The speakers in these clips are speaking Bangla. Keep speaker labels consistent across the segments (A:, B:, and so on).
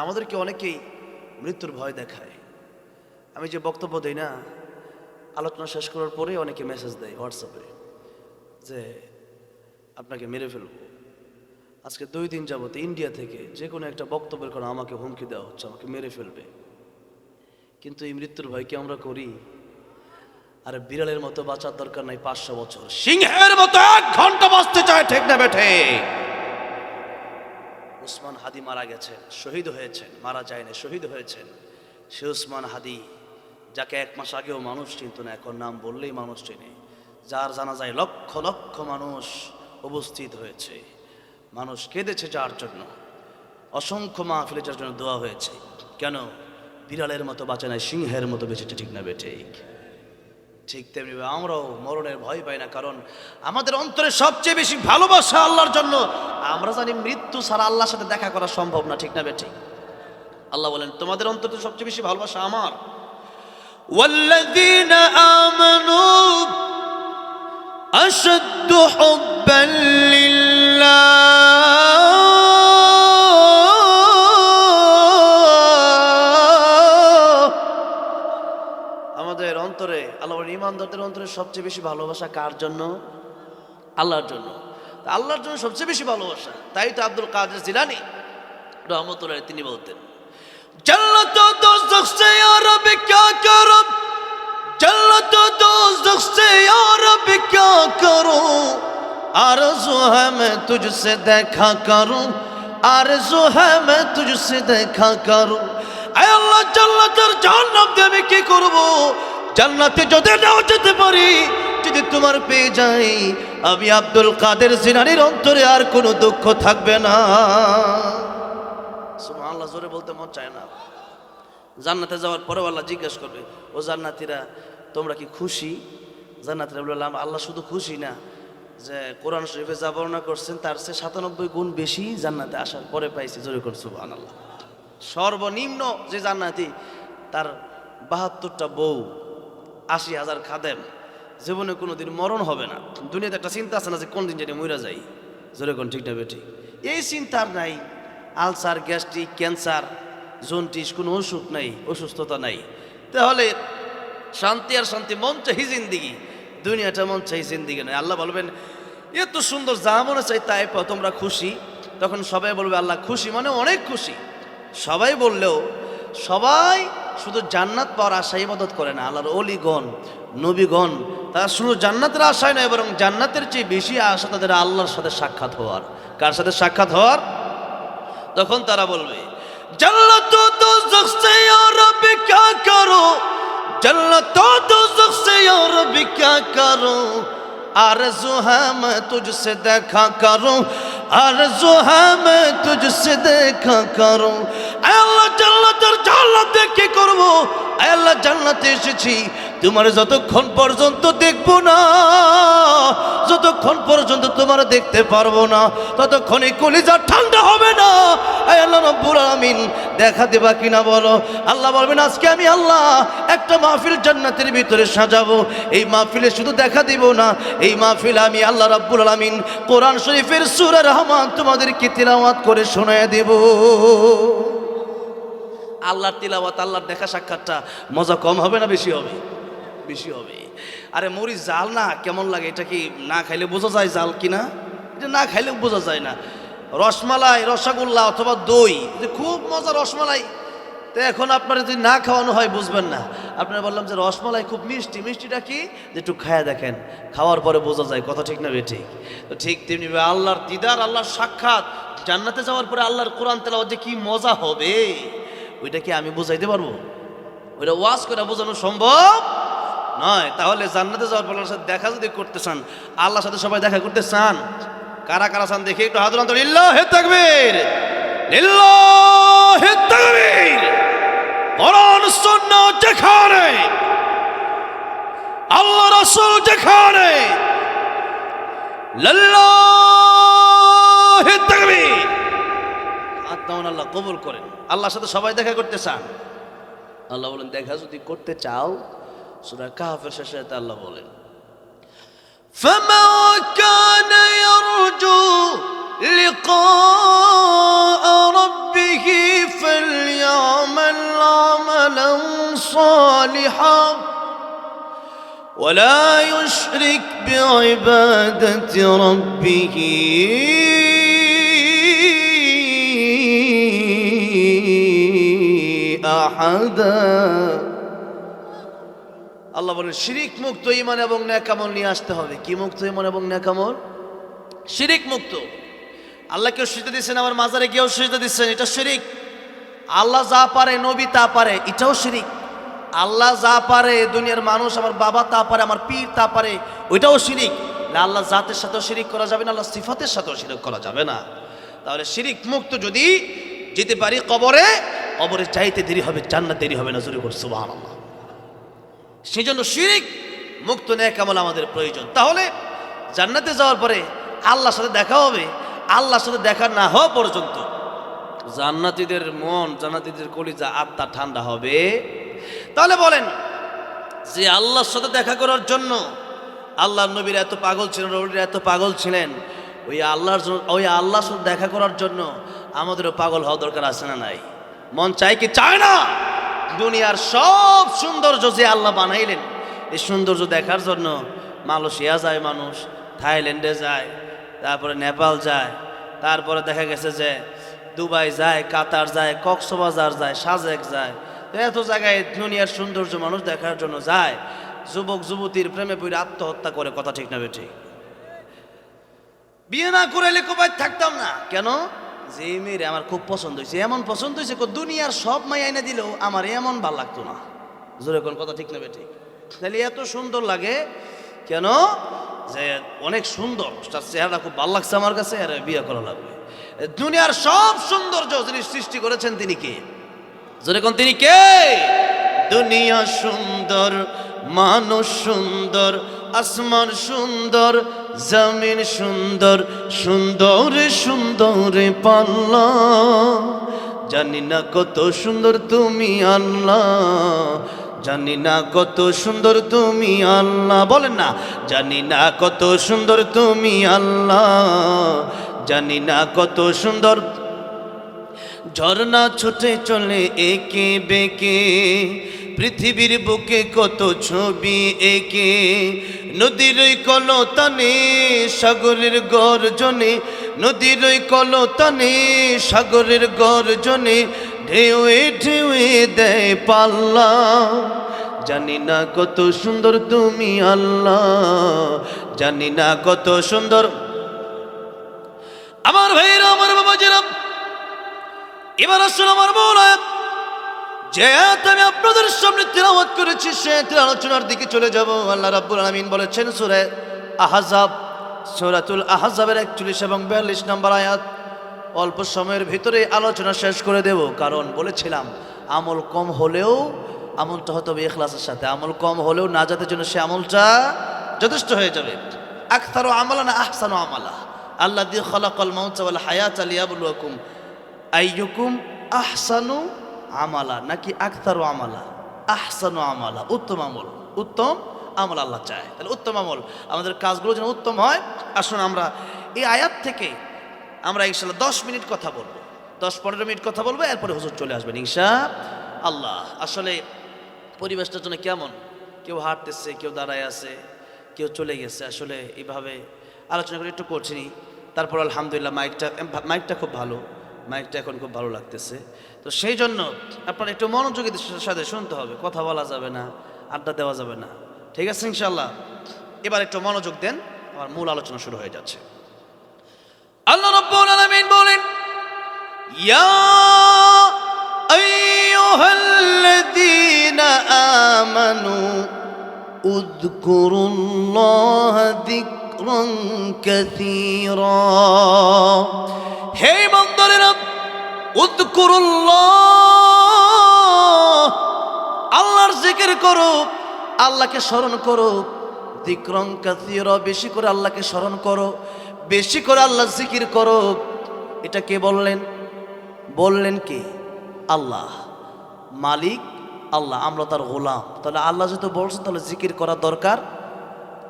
A: আমাদেরকে অনেকেই মৃত্যুর ভয় দেখায়। আমি যে বক্তব্য দিই না, আলোচনা শেষ করার পরে অনেকে মেসেজ দেয় হোয়াটসঅ্যাপে যে আপনাকে মেরে ফেলবো। আজকে 2 দিন যাবত ইন্ডিয়া থেকে যে কোনো একটা বক্তব্যের কারণে আমাকে হুমকি দেওয়া হচ্ছে, আমাকে মেরে ফেলবে। কিন্তু এই মৃত্যুর ভয় কি আমরা করি? আরে বিড়ালের মতো বাঁচার দরকার নাই 500 বছর, সিংহের মতো 1 ঘন্টা বাঁচতে চায়, ঠিক না বেঠে? উসমান হাদি মারা গেছেন, শহীদ হয়েছেন, মারা যায়নি, শহীদ হয়েছেন। সে উসমান হাদি যাকে 1 মাস আগেও মানুষ চিনত না, এখন নাম বললেই মানুষ চেনে, যার জানাজায় লক্ষ লক্ষ মানুষ উপস্থিত হয়েছে, মানুষ কেঁদেছে যার জন্য, অসংখ্য মাহফিলে যার জন্য দোয়া হয়েছে। কেন? বিড়ালের মতো বাঁচে নাই, সিংহের মতো বেঁচেছে, ঠিক না বেঠে? ঠিক তেমনি আমরাও মরণের ভয় পাই না, কারণ আমাদের অন্তরে সবচেয়ে বেশি ভালোবাসা আল্লাহর জন্য। আমরা জানি মৃত্যু ছাড়া আল্লাহর সাথে দেখা করা সম্ভব না, ঠিক না বেঠিক? আল্লাহ বলেন তোমাদের অন্তরে সবচেয়ে বেশি ভালোবাসা আমার। ওয়াল্লাযীনা আমানু আশাদ্দু হুব্বান লিল্লাহ। আমাদের অন্তরে আল্লাহ বলেন ঈমানদারদের অন্তরে সবচেয়ে বেশি ভালোবাসা কার জন্য? আল্লাহর জন্য। আল্লাহর জন্য সবচেয়ে বেশি ভালোবাসা। তাই তো আব্দুল কাদের জিলানী রহমতুল্লাহ তিনি বলতেন, जन्नत और दोज़ख से या रब क्या करूं, जन्नत और दोज़ख से या रब क्या करूं, आरज़ू है मैं तुझसे देखा करूं, आरज़ू है मैं तुझसे देखा करूं। ऐ अल्लाह जन्नत और जहन्नम দিয়ে আমি কি করব? জান্নাতে যদি নাও যেতে পারি, যদি তোমার পেয়ে যাই, আমি আব্দুল কাদের জিলানীর অন্তরে আর কোনো দুঃখ থাকবে না। সুবহানাল্লাহ, জোরে বলতে মন চায় না। জান্নাতে যাওয়ার পরে আল্লাহ জিজ্ঞেস করবে, ও জান্নাতীরা তোমরা কি খুশি? জান্নাতীরা বললাম আল্লাহ শুধু খুশি না, যে কোরআন শরীফে যা বর্ণনা করছেন তার চেয়ে 97 গুণ বেশি জান্নাতে আসার পরে পাইছি। জোরে করে সুবহানাল্লাহ। সর্বনিম্ন যে জান্নাতি, তার 72টা বউ, 80,000 খাদেম, জীবনে কোনোদিন মরণ হবে না। দুনিয়াতে একটা চিন্তা আছে না যে কোন দিন জানি মইরা যাই। জোরে কোন ঠিক না বেঠিক? এই চিন্তার নাই। আলসার, গ্যাস্ট্রিক, ক্যান্সার, জন্ডিস, কোনো অসুখ নাই, অসুস্থতা নাই। তাহলে শান্তি আর শান্তি, মন চাই জিন্দিগি, দুনিয়াটা মন চাই জিন্দিগি নয়। আল্লাহ বলবেন এত সুন্দর, যা মনে চাই তাই পাও, তোমরা খুশি? তখন সবাই বলবে আল্লাহ খুশি মানে অনেক খুশি। সবাই বললেও সবাই শুধু জান্নাত পাওয়ার আশায় ইবাদত করে না। আল্লাহর ওলিগণ, নবীগণ, তারা শুধু জান্নাতের আশায় নয়, বরং জান্নাতের চেয়ে বেশি আশা তাদের আল্লাহর সাথে সাক্ষাৎ হওয়ার। কার সাথে সাক্ষাৎ হওয়ার? তখন তারা বলবে জান্নাত ও দোজখ সে ইয়া রব क्या करूं, जन्नत और दोज़ख से या रब क्या करूं, आरज़ू है मैं तुझसे देखा करूं, आरज़ू है मैं तुझसे देखा करूं। ऐ अल्लाह জান্নাত আর জান্নাত দেখে করব। ऐ अल्लाह জান্নাতে এসেছি, তোমার যতক্ষণ পর্যন্ত দেখব না, যতক্ষণ পর্যন্ত তোমার দেখতে পারবো না, ততক্ষণে কলিজা ঠান্ডা হবে না। ऐ अल्लाह রব্বুল আলামিন দেখা দেবা কিনা বলো? আল্লাহ বলবেন আজকে আমি আল্লাহ একটা মাহফিল জান্নাতের ভিতরে সাজাবো। এই মাহফিলে শুধু দেখা দিব না, এই মাহফিলে আমি আল্লাহ রাব্বুল আলামিন কোরআন শরীফের সূরা রহমান তোমাদেরকে তিলাওয়াত করে শোনায় দেব। আল্লাহর তিলাওয়াত, আল্লাহর দেখা সাক্ষাৎটা মজা কম হবে না বেশি হবে? বেশি হবে। আরে মরি জাল না, কেমন লাগে? এটা কি না খাইলে বোঝা যায় জাল কিনা? এটা না খাইলেও বোঝা যায় না। রসমালাই, রসগোল্লা অথবা দই, যে খুব মজা রসমালাই, তো এখন আপনারা যদি না খাওয়ানো হয় বুঝবেন না। আপনারা বললাম যে রসমালাই খুব মিষ্টি, মিষ্টিটা কি যে একটু খায়া দেখেন, খাওয়ার পরে বোঝা যায় কথা, ঠিক না বেঠিক? তো ঠিক তেমনি আল্লাহর দিদার, আল্লাহর সাক্ষাৎ, জান্নাতে যাওয়ার পরে আল্লাহর কোরআন তেলাওয়াত যে কি মজা হবে, ওইটা কি আমি বুঝাইতে পারবো? ওইটা ওয়াজ করে বোঝানো সম্ভব নয়। তাহলে জান্নাতে যাওয়ার পর আল্লাহর সাথে দেখা যদি করতে চান, আল্লাহর সাথে সবাই দেখা করতে চান, কারা কারা চান দেখি একটু হাত উঠান তো। লিল্লাহি তাকবীর, লিল্লাহি তাকবীর। কোরআন সুন্নাহ যেখানে, আল্লাহ রাসূল যেখানে, লিল্লাহি তাকবীর। হাত দাও, আল্লাহ কবুল করেন। আল্লাহর সাথে সবাই দেখা করতে চান, আল্লাহ বলেন দেখা যদি করতে চাও, সূরা কাহফের শেষে আল্লাহ বলেন فمن كان يرجو لقاء ربه فل عملا صالحا ولا يشرك بعبادة ربه أحدا আল্লাহ বলেন শিরিক মুক্ত ঈমান এবং নেক আমল নিয়ে আসতে হবে। কি মুক্ত ঈমান এবং নেক আমল? শিরিক মুক্ত। আল্লাহকেও সিজদা দিচ্ছেন, আমার মাজারে গিয়েও সিজদা দিচ্ছেন, এটা শিরিক। আল্লাহ যা পারে, নবী তা পারে, এটাও শিরিক। আল্লাহ যা পারে, দুনিয়ার মানুষ, আমার বাবা তা পারে, আমার পীর তা পারে, ওইটাও শিরিক। আল্লাহ জাতের সাথেও শিরিক করা যাবে না, আল্লাহ সিফাতের সাথেও শিরিক করা যাবে না। তাহলে শিরিক মুক্ত যদি যেতে পারি কবরে, কবরে চাইতে দেরি হবে, জান্নাত দেরি হবে না। জোরে করে সুবহানাল্লাহ। সেই জন্য শিরিক মুক্ত নেক আমল আমাদের প্রয়োজন। তাহলে জান্নাতে যাওয়ার পরে আল্লাহর সাথে দেখা হবে। আল্লাহর সাথে দেখা না হওয়া পর্যন্ত জান্নাতীদের মন, জান্নাতীদের কলিজা, আত্মা ঠান্ডা হবে। তাহলে বলেন যে আল্লাহর সাথে দেখা করার জন্য আল্লাহর নবীরা এত পাগল ছিলেন, নবীরা এত পাগল ছিলেন, ওই আল্লাহর সাথে দেখা করার জন্য আমাদেরও পাগল হওয়া দরকার আছে না নাই? মন চায় কি চায় না? দুনিয়ার সব সৌন্দর্য যে আল্লাহ বানাইলেন, এই সৌন্দর্য দেখার জন্য মালয়েশিয়া যায় মানুষ, থাইল্যান্ডে যায়, তারপরে নেপাল যায়, তারপরে দেখা গেছে যে দুবাই যায়, কাতার যায়, কক্সবাজার যায়, সাজেক যায়। এত জায়গায় দুনিয়ার সৌন্দর্য মানুষ দেখার জন্য যায়। যুবক যুবতীর প্রেমে পড়ে আত্মহত্যা করে। কথা ঠিক না বেঠিক? বিয়ে না করে কোপায় থাকতাম না কেন? যে মেয়েরে আমার খুব পছন্দ হয়েছে, এমন পছন্দ হয়েছে দুনিয়ার সব মাই আইনা দিলেও আমার এমন ভাল লাগতো না। জোরে কোন কথা ঠিক না বেঠিক? তাহলে এত সুন্দর লাগে কেন? যে অনেক সুন্দর, তার চেহারা খুব ভালো লাগছে আমার কাছে, আর বিয়ে করা লাগবে। দুনিয়ার সব সৌন্দর্য যিনি সৃষ্টি করেছেন তিনি কে? জোরে কোন তিনি কে? দুনিয়া সুন্দর, মানুষ সুন্দর, আসমান সুন্দর, জমিন সুন্দর, সুন্দর সুন্দর পাল্লা। জানি না কত সুন্দর তুমি আল্লাহ, জানি না কত সুন্দর তুমি আল্লাহ। বলেন না, জানি না কত সুন্দর তুমি আল্লাহ, জানি না কত সুন্দর। ঝর্ণা ছুটে চলে একে বেঁকে, পৃথিবীর বুকে কত ছবি এঁকে। নদীর ওই কলতানে, সাগরের গর্জনে, নদীর ওই কলতানে, সাগরের গর্জনে, ঢেউয়ে ঢেউয়ে দেয় পাল্লা। জানি না কত সুন্দর তুমি আল্লাহ, জানি না কত সুন্দর। আমার ভাইরা, আমার বাবাজিরা, এবার আসলে আমার মূল আয়াত, যে আয়াত আমি আপনাদের সামনে তিলাওয়াত করেছি, সে আলোচনার দিকে চলে যাব। আল্লাহ রাব্বুল আলামিন বলেছেন সূরা আহজাব, সূরাতুল আহজাবের 41 এবং 42 নম্বর আয়াত। অল্প সময়ের ভিতরে আলোচনা শেষ করে দেব, কারণ বলেছিলাম আমল কম হলেও আমলটা হতে হবে ইখলাসের সাথে। আমল কম হলেও নাজাতের জন্য সে আমলটা যথেষ্ট হয়ে যাবে। আকতারু আমালানা আহসানু আমালা, আল্লাযী খালাকাল মাউতা ওয়াল হায়াতা লিয়াবলুয়াকুম আইয়ুকুম আহসানু আমালা, নাকি আকতারু আমালা? আহসানু আমালা, উত্তম আমল। উত্তম আমল আল্লাহ চায়। তাহলে উত্তম আমল, আমাদের কাজগুলো যেন উত্তম হয়। আসুন আমরা এই আয়াত থেকে আমরা ইনশাআল্লাহ 10 মিনিট কথা বলবো, 10-15 মিনিট কথা বলবো, এরপরে হুজুর চলে আসবেন ইনশাআল্লাহ। আসলে পরিবেশটার জন্য কেমন, কেউ হাঁটতেছে, কেউ দাঁড়ায় আছে, কেউ চলে গেছে। আসলে এইভাবে আলোচনা করে একটু করছি। তারপর আলহামদুলিল্লাহ মাইকটা খুব ভালো, মাইকটা এখন খুব ভালো লাগতেছে। তো সেই জন্য আপনার একটু মনোযোগের সাথে শুনতে হবে, কথা বলা যাবে না, আড্ডা দেওয়া যাবে না। ঠিক আছে ইনশাআল্লাহ? এবার একটু মনোযোগ দেন, আমার মূল আলোচনা শুরু হয়ে যাচ্ছে। আল্লাহ রাব্বুল আলামিন বলেন, ইয়া আইয়ুহাল্লাযীনা আমানু উযকুরুল্লাহা যিকরান কাসীরা। হে ইমানদারেরা, উযকুরুল্লাহ, আল্লাহর জিকির করো, আল্লাহকে স্মরণ করো। যিকরান কাসীরা, বেশি করে আল্লাহকে স্মরণ করো, বেশি করে আল্লাহ জিকির করো। এটা কে বললেন? বললেন কে? আল্লাহ। মালিক আল্লাহ, আমরা তার গোলাম। তাহলে আল্লাহ যেহেতু বলছেন, তাহলে জিকির করা দরকার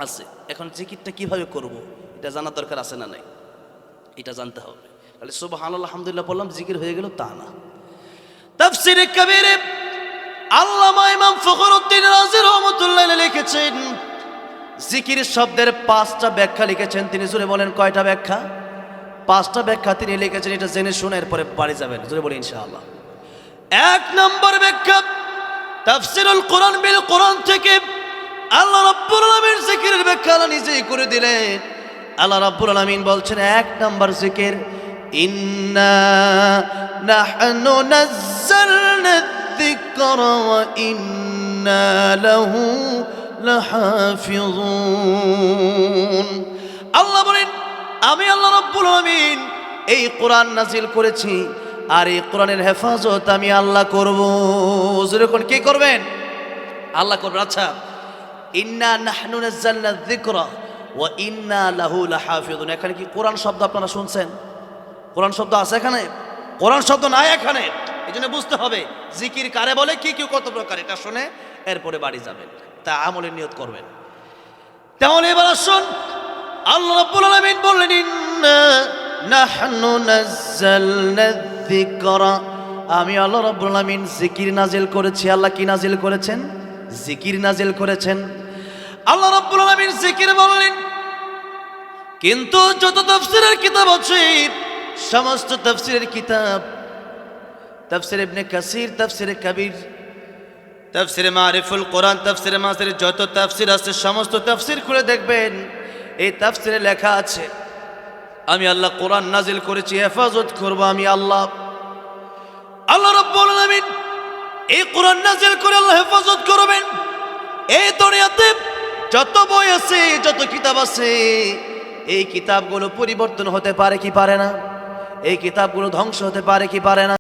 A: আছে। এখন জিকিরটা কিভাবে করব, এটা জানার দরকার আছে না নাই? এটা জানতে হবে। তাহলে সুবহানাল্লাহ আলহামদুলিল্লাহ বললাম জিকির হয়ে গেল তা না। তাফসীরে কবীরে আল্লামা ইমাম ফখরুদ্দিন রাজি রহমাতুল্লাহ আলাইহি লিখেছেন, জিকির শব্দের 5টা ব্যাখ্যা লিখেছেন তিনি। জোরে বলেন কয়টা ব্যাখ্যা? 5টা ব্যাখ্যা তিনি লিখেছেন। এটা জেনে শুনে এরপরে বাড়ি যাবেন। জোরে বলি ইনশাআল্লাহ। 1 নম্বর ব্যাখ্যা, তাফসীরুল কোরআন বিল কোরআন থেকে আল্লাহ রাব্বুল আলামিন জিকিরের ব্যাখ্যা আল্লাহ নিজেই করে দিলেন। আল্লাহ রাব্বুল আলামিন বলছেন 1 নম্বর জিকির, ইন্না নাহনু নাযালনা যিকরা ওয়া ইন্না লাহু লাহাফিজুন। আল্লাহ বলেন আমি আল্লাহ রাব্বুল আলামিন এই কোরআন নাজিল করেছি, আর এই কোরআনের হেফাজত আমি আল্লাহ করব। যেরকম কি করবেন? আল্লাহ করবেন। আচ্ছা, ইন্না নাহনু নাযালনা যিকরা ওয়া ইন্না লাহু লাহাফিজুন, এখানে কি কোরআন শব্দ আপনারা শুনছেন? কোরআন শব্দ আছে এখানে? কোরআন শব্দ নাই এখানে। এই জন্য বুঝতে হবে জিকির কারে বলে, কি কি কত প্রকার, এটা শুনে এরপরে বাড়ি যাবেন, তা আমলের নিয়ত করবেন। তাহলে এবার আসুন, আল্লাহ রাব্বুল আলামিন বললেন ইন্না নাহনু নাযালনা যিকরা, আমি আল্লাহ রাব্বুল আলামিন জিকির নাজিল করেছি। আল্লাহ কি নাজিল করেছেন? জিকির নাজিল করেছেন। আল্লাহ রাব্বুল আলামিন জিকির বললেন, কিন্তু যত তাফসীরের কিতাব আছে, সমস্ত তাফসীরের কিতাব, তাফসীর ইবনে কাসির, তাফসীরে কবির, তাফসীরে মারিফুল কোরআন, তাফসীরে মাসির, যত তাফসীর আছে সমস্ত তাফসীর খুলে দেখবেন এই তাফসীরে লেখা আছে আমি আল্লাহ কোরআন নাজিল করেছি, হেফাজত করব আমি আল্লাহ। আল্লাহ রাব্বুল আলামিন এই কোরআন নাজিল করে আল্লাহ হেফাজত করবেন। এই দুনিয়াতে যত বই আছে, যত কিতাব আছে, এই কিতাবগুলো পরিবর্তন হতে পারে কি পারে না? এই কিতাবগুলো ধ্বংস হতে পারে কি পারে না?